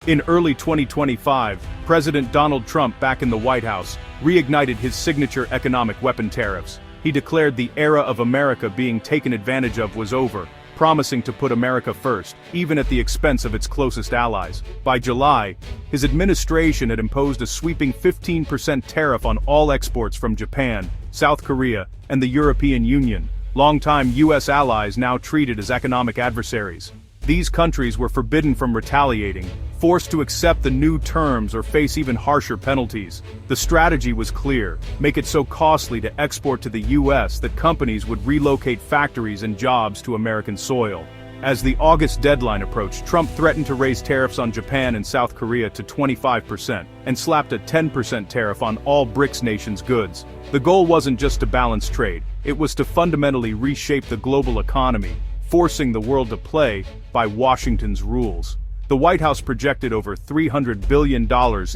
In early 2025, President Donald Trump, back in the White House, reignited his signature economic weapon tariffs. He declared the era of America being taken advantage of was over, promising to put America first, even at the expense of its closest allies. By July, his administration had imposed a sweeping 15% tariff on all exports from Japan, South Korea, and the European Union, longtime U.S. allies now treated as economic adversaries. These countries were forbidden from retaliating, forced to accept the new terms or face even harsher penalties. The strategy was clear: make it so costly to export to the U.S. that companies would relocate factories and jobs to American soil. As the August deadline approached, Trump threatened to raise tariffs on Japan and South Korea to 25%, and slapped a 10% tariff on all BRICS nations' goods. The goal wasn't just to balance trade, it was to fundamentally reshape the global economy, forcing the world to play by Washington's rules. The White House projected over $300 billion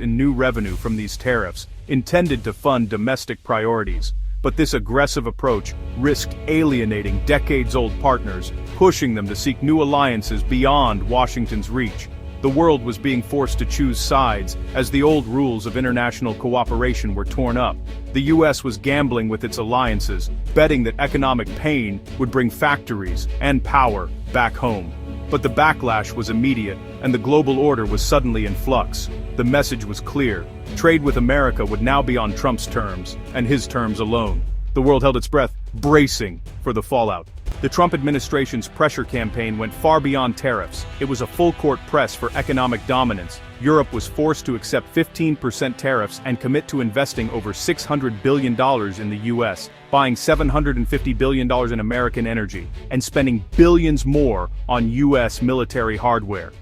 in new revenue from these tariffs, intended to fund domestic priorities. But this aggressive approach risked alienating decades-old partners, pushing them to seek new alliances beyond Washington's reach. The world was being forced to choose sides as the old rules of international cooperation were torn up. The U.S. was gambling with its alliances, betting that economic pain would bring factories and power back home. But the backlash was immediate, and the global order was suddenly in flux. The message was clear: trade with America would now be on Trump's terms, and his terms alone. The world held its breath, bracing for the fallout. The Trump administration's pressure campaign went far beyond tariffs. It was a full-court press for economic dominance. Europe was forced to accept 15% tariffs and commit to investing over $600 billion in the U.S., buying $750 billion in American energy, and spending billions more on U.S. military hardware.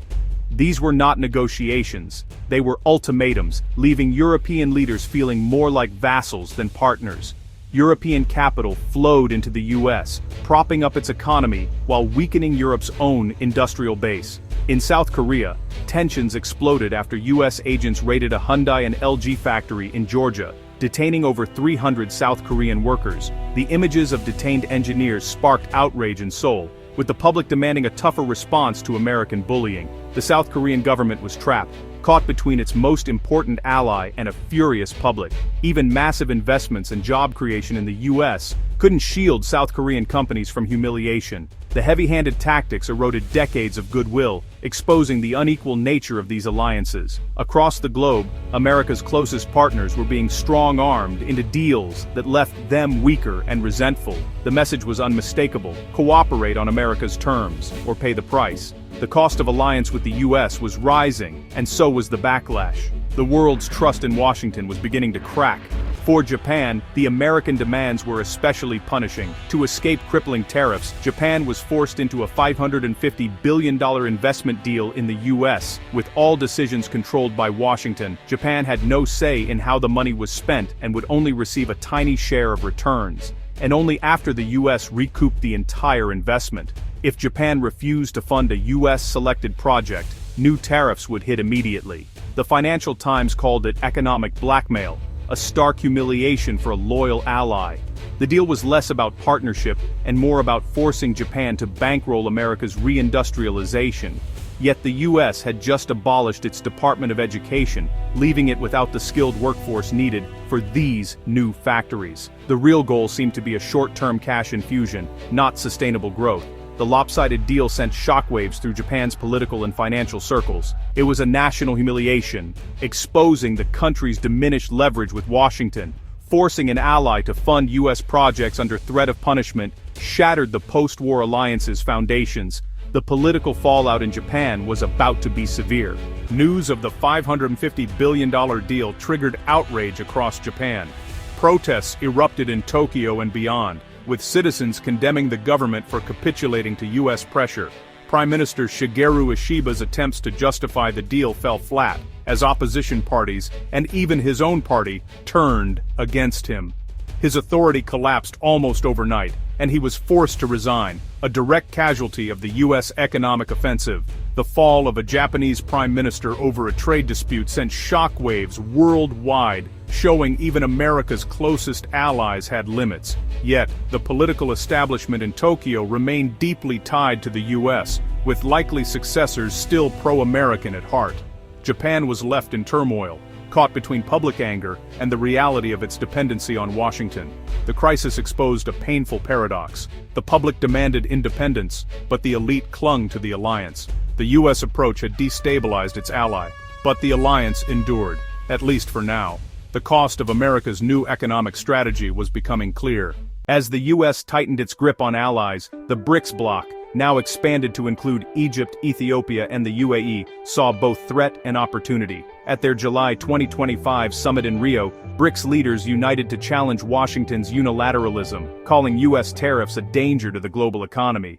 These were not negotiations, they were ultimatums, leaving European leaders feeling more like vassals than partners. European capital flowed into the U.S., propping up its economy while weakening Europe's own industrial base. In South Korea, tensions exploded after U.S. agents raided a Hyundai and LG factory in Georgia, detaining over 300 South Korean workers. The images of detained engineers sparked outrage in Seoul, with the public demanding a tougher response to American bullying. The South Korean government was trapped, caught between its most important ally and a furious public. Even massive investments and job creation in the U.S. couldn't shield South Korean companies from humiliation. The heavy-handed tactics eroded decades of goodwill, exposing the unequal nature of these alliances. Across the globe, America's closest partners were being strong-armed into deals that left them weaker and resentful. The message was unmistakable: cooperate on America's terms, or pay the price. The cost of alliance with the U.S. was rising, and so was the backlash. The world's trust in Washington was beginning to crack. For Japan, the American demands were especially punishing. To escape crippling tariffs, Japan was forced into a $550 billion investment deal in the U.S., with all decisions controlled by Washington. Japan had no say in how the money was spent and would only receive a tiny share of returns, and only after the U.S. recouped the entire investment. If Japan refused to fund a U.S.-selected project, new tariffs would hit immediately. The Financial Times called it economic blackmail, a stark humiliation for a loyal ally. The deal was less about partnership and more about forcing Japan to bankroll America's reindustrialization. Yet the U.S. had just abolished its Department of Education, leaving it without the skilled workforce needed for these new factories. The real goal seemed to be a short-term cash infusion, not sustainable growth. The lopsided deal sent shockwaves through Japan's political and financial circles. It was a national humiliation, exposing the country's diminished leverage with Washington. Forcing an ally to fund U.S. projects under threat of punishment shattered the post-war alliance's foundations. The political fallout in Japan was about to be severe. News of the $550 billion deal triggered outrage across Japan. Protests erupted in Tokyo and beyond, with citizens condemning the government for capitulating to U.S. pressure. Prime Minister Shigeru Ishiba's attempts to justify the deal fell flat, as opposition parties, and even his own party, turned against him. His authority collapsed almost overnight, and he was forced to resign, a direct casualty of the U.S. economic offensive. The fall of a Japanese prime minister over a trade dispute sent shockwaves worldwide, showing even America's closest allies had limits. Yet, the political establishment in Tokyo remained deeply tied to the U.S., with likely successors still pro-American at heart. Japan was left in turmoil, caught between public anger and the reality of its dependency on Washington. The crisis exposed a painful paradox. The public demanded independence, but the elite clung to the alliance. The US approach had destabilized its ally, but the alliance endured, at least for now. The cost of America's new economic strategy was becoming clear. As the US tightened its grip on allies, the BRICS bloc, now expanded to include Egypt, Ethiopia, and the UAE, saw both threat and opportunity. At their July 2025 summit in Rio, BRICS leaders united to challenge Washington's unilateralism, calling US tariffs a danger to the global economy.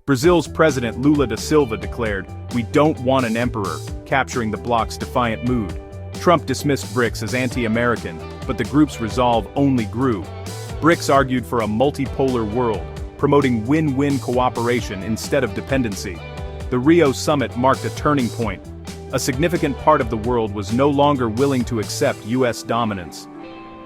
Brazil's President Lula da Silva declared, "We don't want an emperor," capturing the bloc's defiant mood. Trump dismissed BRICS as anti-American, but the group's resolve only grew. BRICS argued for a multipolar world, promoting win-win cooperation instead of dependency. The Rio summit marked a turning point. A significant part of the world was no longer willing to accept US dominance.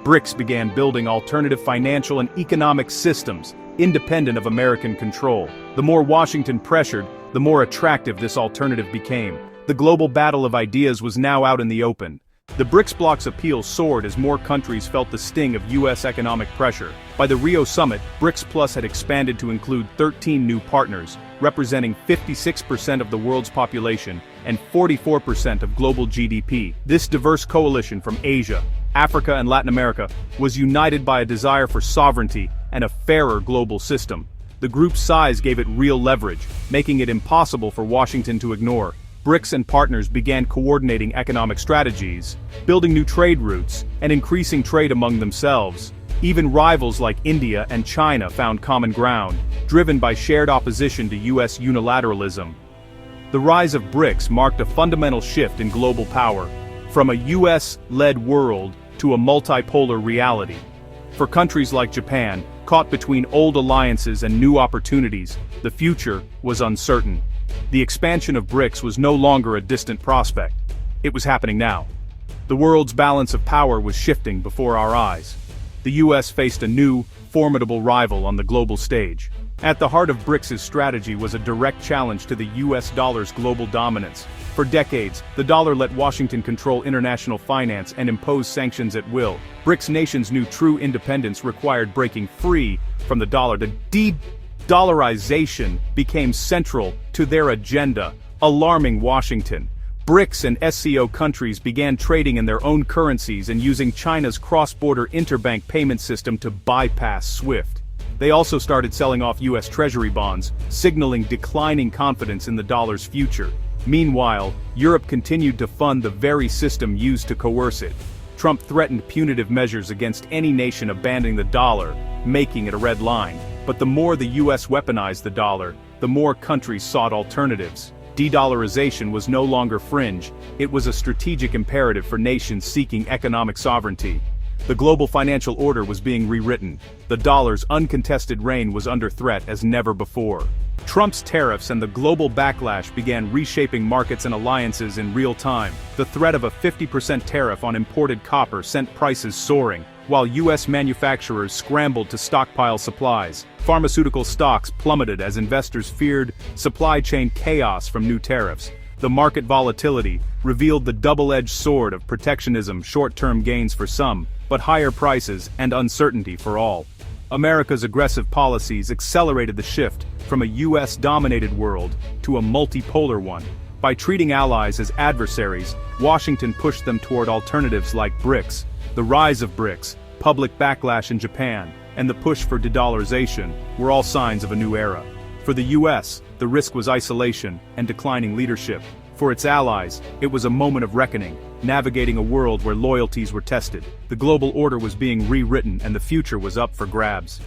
BRICS began building alternative financial and economic systems, independent of American control. The more Washington pressured, the more attractive this alternative became. The global battle of ideas was now out in the open. The BRICS bloc's appeal soared as more countries felt the sting of US economic pressure. By the Rio summit, BRICS Plus had expanded to include 13 new partners, representing 56% of the world's population and 44% of global GDP. This diverse coalition from Asia, Africa, and Latin America was united by a desire for sovereignty and a fairer global system. The group's size gave it real leverage, making it impossible for Washington to ignore. BRICS and partners began coordinating economic strategies, building new trade routes, and increasing trade among themselves. Even rivals like India and China found common ground, driven by shared opposition to US unilateralism. The rise of BRICS marked a fundamental shift in global power, from a US-led world to a multipolar reality. For countries like Japan, caught between old alliances and new opportunities, the future was uncertain. The expansion of BRICS was no longer a distant prospect. It was happening now. The world's balance of power was shifting before our eyes. The US faced a new, formidable rival on the global stage. At the heart of BRICS' strategy was a direct challenge to the US dollar's global dominance. For decades, the dollar let Washington control international finance and impose sanctions at will. BRICS nations knew true independence required breaking free from the dollar. The de-dollarization became central to their agenda, alarming Washington. BRICS and SCO countries began trading in their own currencies and using China's cross-border interbank payment system to bypass SWIFT. They also started selling off US Treasury bonds, signaling declining confidence in the dollar's future. Meanwhile, Europe continued to fund the very system used to coerce it. Trump threatened punitive measures against any nation abandoning the dollar, making it a red line. But the more the US weaponized the dollar, the more countries sought alternatives. De-dollarization was no longer fringe, it was a strategic imperative for nations seeking economic sovereignty. The global financial order was being rewritten. The dollar's uncontested reign was under threat as never before. Trump's tariffs and the global backlash began reshaping markets and alliances in real time. The threat of a 50% tariff on imported copper sent prices soaring, while US manufacturers scrambled to stockpile supplies. Pharmaceutical stocks plummeted as investors feared supply chain chaos from new tariffs. The market volatility revealed the double-edged sword of protectionism: short-term gains for some, but higher prices and uncertainty for all. America's aggressive policies accelerated the shift from a US-dominated world to a multipolar one. By treating allies as adversaries, Washington pushed them toward alternatives like BRICS. The rise of BRICS, public backlash in Japan, and the push for de-dollarization were all signs of a new era. For the US, the risk was isolation and declining leadership. For its allies, it was a moment of reckoning, navigating a world where loyalties were tested. The global order was being rewritten and the future was up for grabs.